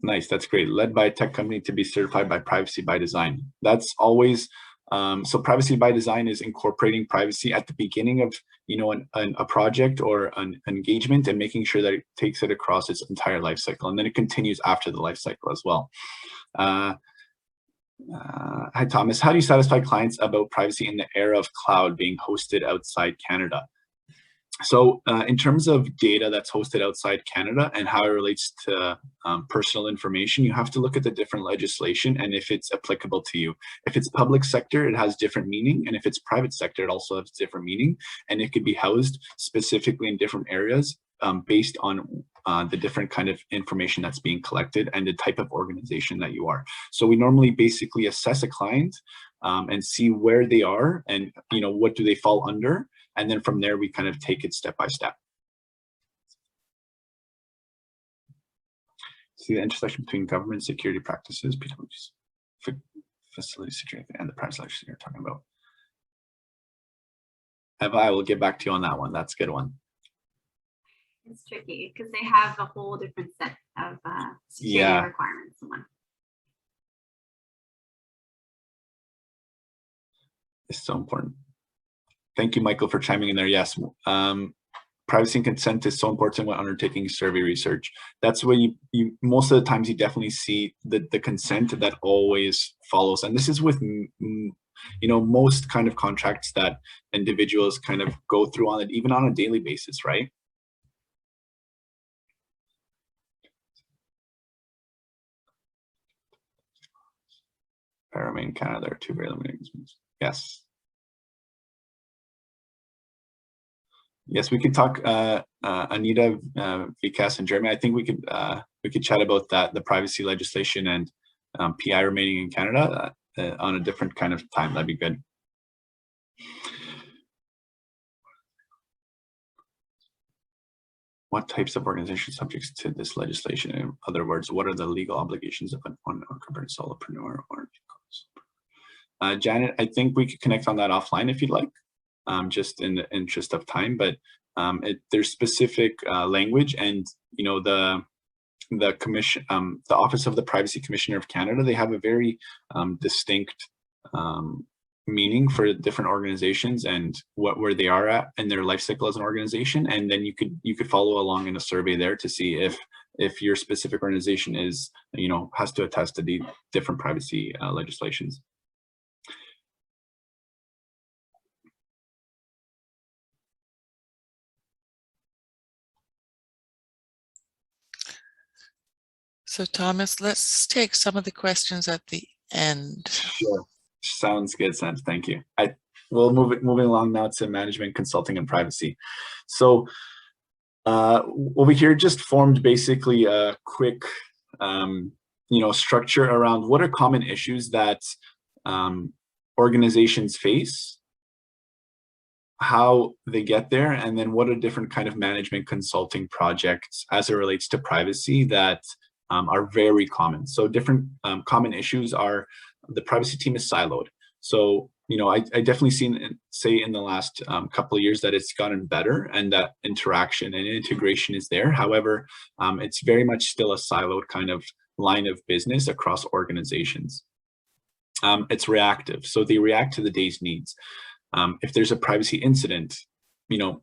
Speaker 6: Nice, that's great. Led by a tech company to be certified by Privacy by Design. That's always, so Privacy by Design is incorporating privacy at the beginning of, you know, a project or an engagement and making sure that it takes it across its entire life cycle. And then it continues after the life cycle as well. Hi, Thomas. How do you satisfy clients about privacy in the era of cloud being hosted outside Canada? So in terms of data that's hosted outside Canada and how it relates to personal information, you have to look at the different legislation and if it's applicable to you. If it's public sector, it has different meaning. And if it's private sector, it also has different meaning. And it could be housed specifically in different areas based on the different kind of information that's being collected and the type of organization that you are. So we normally basically assess a client and see where they are and, you know, what do they fall under. And then from there, we kind of take it step by step. See the intersection between government security practices, facility security, and the privacy legislation you're talking about. Eva, I will get back to you on that one. That's a good one.
Speaker 1: It's tricky because they have a whole different set of security requirements in one.
Speaker 6: It's so important. Thank you, Michael, for chiming in there. Yes, privacy and consent is so important when undertaking survey research. That's where you most of the times you definitely see the consent that always follows. And this is with, you know, most kind of contracts that individuals kind of go through on it, even on a daily basis, right? Paramount in Canada, there are two very limited instruments. Yes. Yes, we could talk, Anita, Vikas, and Jeremy. I think we could chat about that, the privacy legislation and PI remaining in Canada on a different kind of time. That'd be good. What types of organizations subject to this legislation? In other words, what are the legal obligations of an uncovered solopreneur or Janet, I think we could connect on that offline if you'd like. Just in the interest of time, but there's specific language, and you know the commission, the Office of the Privacy Commissioner of Canada, they have a very distinct meaning for different organizations and where they are at in their life cycle as an organization, and then you could follow along in a survey there to see if if your specific organization is, has to attest to the different privacy legislations.
Speaker 7: So Thomas, let's take some of the questions at the end.
Speaker 6: Sure. Sounds good, Sam. Thank you. We'll moving along now to management, consulting, and privacy. So over here just formed basically a quick structure around what are common issues that organizations face, how they get there, and then what are different kind of management consulting projects as it relates to privacy that are very common. So different common issues are the privacy team is siloed. So, I definitely say in the last couple of years that it's gotten better and that interaction and integration is there. However, it's very much still a siloed kind of line of business across organizations. It's reactive, so they react to the day's needs. If there's a privacy incident,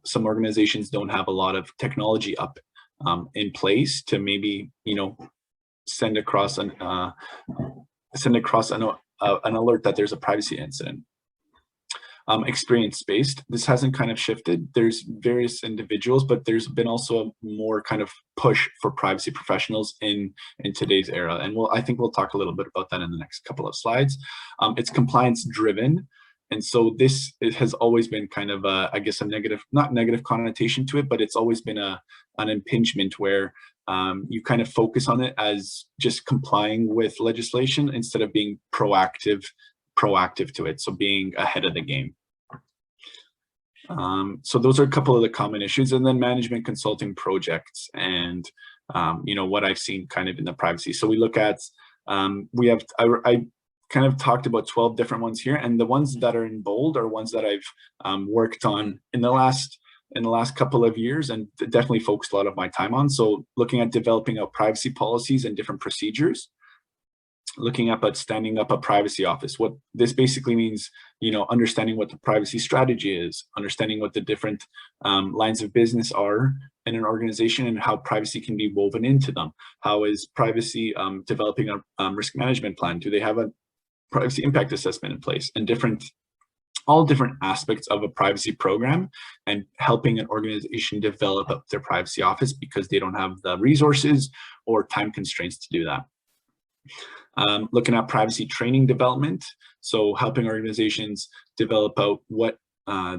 Speaker 6: some organizations don't have a lot of technology up in place to maybe, send across an alert that there's a privacy incident. Experience-based, this hasn't kind of shifted. There's various individuals, but there's been also a more kind of push for privacy professionals in today's era. And I think we'll talk a little bit about that in the next couple of slides. It's compliance-driven. And so it has always been kind of I guess not negative connotation to it, but it's always been an impingement where you kind of focus on it as just complying with legislation instead of being proactive to it, so being ahead of the game. So those are a couple of the common issues, and then management consulting projects and what I've seen kind of in the privacy. So we look at I kind of talked about 12 different ones here, and the ones that are in bold are ones that I've worked on in the last couple of years and definitely focused a lot of my time on. So looking at developing out privacy policies and different procedures, looking at standing up a privacy office. What this basically means, understanding what the privacy strategy is, understanding what the different lines of business are in an organization and how privacy can be woven into them. How is privacy developing a risk management plan? Do they have a privacy impact assessment in place? And all different aspects of a privacy program, and helping an organization develop up their privacy office because they don't have the resources or time constraints to do that. Looking at privacy training development, so helping organizations develop out what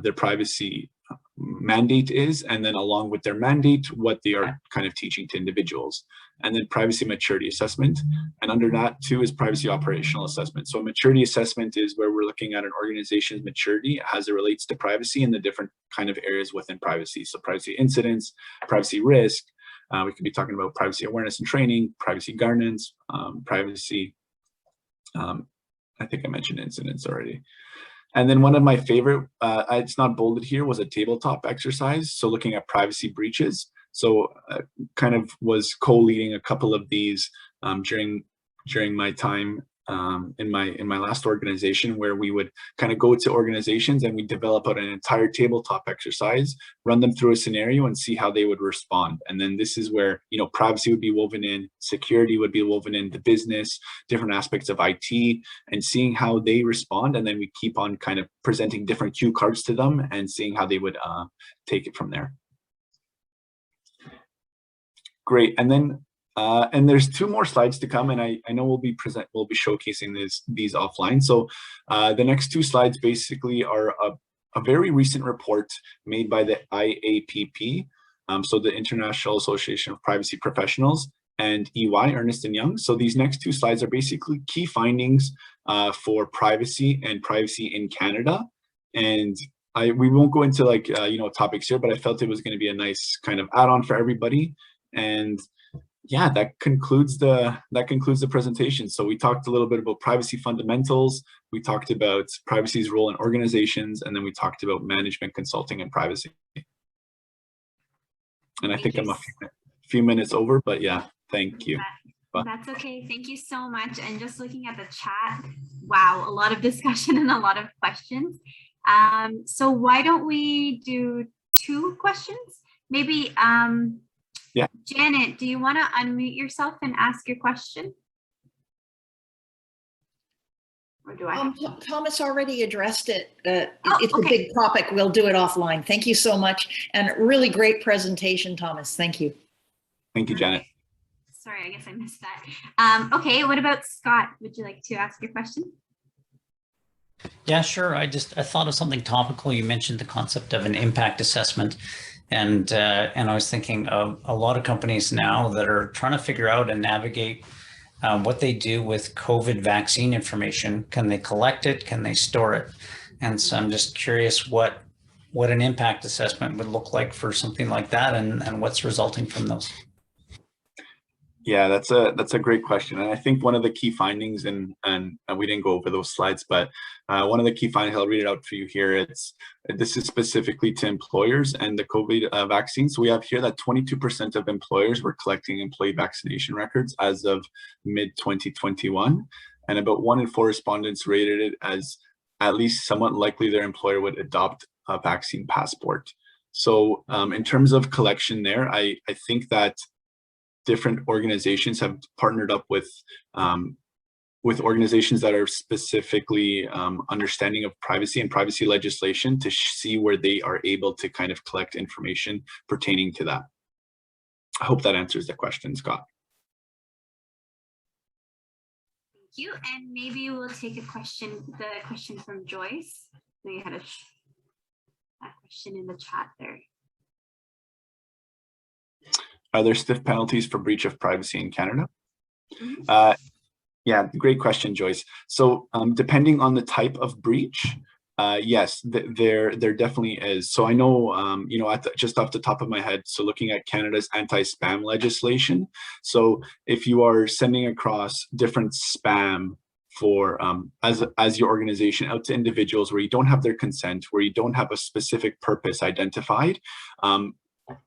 Speaker 6: their privacy mandate is, and then along with their mandate, what they are kind of teaching to individuals. And then privacy maturity assessment, and under that too is privacy operational assessment. So maturity assessment is where we're looking at an organization's maturity as it relates to privacy and the different kind of areas within privacy. So privacy incidents, privacy risk, we could be talking about privacy awareness and training, privacy governance, privacy, I think I mentioned incidents already. And then one of my favorite, it's not bolded here, was a tabletop exercise. So looking at privacy breaches. So kind of was co-leading a couple of these during my time in my last organization, where we would kind of go to organizations and we develop out an entire tabletop exercise, run them through a scenario and see how they would respond. And then this is where, privacy would be woven in, security would be woven in, the business, different aspects of IT, and seeing how they respond. And then we keep on kind of presenting different cue cards to them and seeing how they would take it from there. Great. And then and there's 2 more slides to come, and I know we'll be showcasing these offline. So the next 2 slides basically are a very recent report made by the IAPP, so the International Association of Privacy Professionals, and EY, Ernst & Young. So these next 2 slides are basically key findings for privacy and privacy in Canada. And we won't go into topics here, but I felt it was going to be a nice kind of add-on for everybody. And yeah, that concludes the presentation. So we talked a little bit about privacy fundamentals. We talked about privacy's role in organizations, and then we talked about management consulting and privacy. And I think I'm a few minutes over, but yeah, thank you.
Speaker 1: That's okay. Thank you so much. And just looking at the chat, wow, a lot of discussion and a lot of questions. So why don't we do 2 questions? Maybe Janet, do you want to unmute yourself and ask your question? Or do I?
Speaker 8: Thomas already addressed it.
Speaker 1: Oh,
Speaker 8: it's
Speaker 1: okay.
Speaker 8: a big topic. We'll do it offline. Thank you so much. And really great presentation, Thomas. Thank you.
Speaker 6: Thank you, Janet.
Speaker 1: Sorry, I guess I missed that. Okay, what about Scott? Would you like to ask your question?
Speaker 9: Yeah, sure. I thought of something topical. You mentioned the concept of an impact assessment. And I was thinking of a lot of companies now that are trying to figure out and navigate what they do with COVID vaccine information. Can they collect it? Can they store it? And so I'm just curious what an impact assessment would look like for something like that, and what's resulting from those.
Speaker 6: Yeah, that's a great question, and I think one of the key findings, and we didn't go over those slides, but one of the key findings, I'll read it out for you here. This is specifically to employers and the COVID vaccine. So we have here that 22% of employers were collecting employee vaccination records as of mid-2021, and about 1 in 4 respondents rated it as at least somewhat likely their employer would adopt a vaccine passport. So in terms of collection there, I think that different organizations have partnered up with organizations that are specifically understanding of privacy and privacy legislation to see where they are able to kind of collect information pertaining to that. I hope that answers the question, Scott.
Speaker 1: Thank you. And maybe we'll take the question from Joyce. We had a question in the chat there.
Speaker 6: Are there stiff penalties for breach of privacy in Canada? Yeah, great question, Joyce. So depending on the type of breach, yes, there definitely is. So I know, just off the top of my head, so looking at Canada's anti-spam legislation. So if you are sending across different spam for as your organization out to individuals where you don't have their consent, where you don't have a specific purpose identified,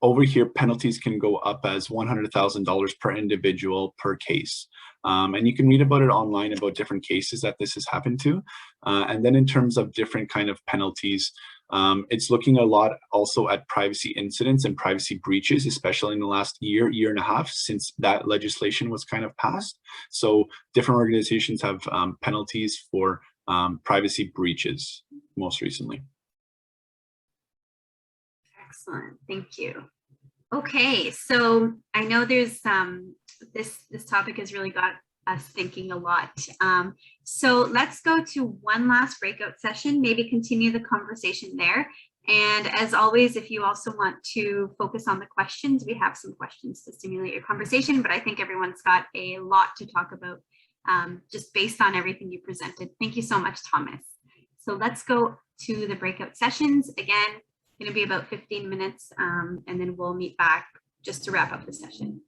Speaker 6: over here, penalties can go up as $100,000 per individual per case. And you can read about it online about different cases that this has happened to. And then in terms of different kind of penalties, it's looking a lot also at privacy incidents and privacy breaches, especially in the last year and a half since that legislation was kind of passed. So different organizations have penalties for privacy breaches most recently.
Speaker 1: Excellent, thank you. Okay, so I know there's this topic has really got us thinking a lot. So let's go to one last breakout session, maybe continue the conversation there. And as always, if you also want to focus on the questions, we have some questions to stimulate your conversation, but I think everyone's got a lot to talk about just based on everything you presented. Thank you so much, Thomas. So let's go to the breakout sessions. Again, going to be about 15 minutes, and then we'll meet back just to wrap up the session.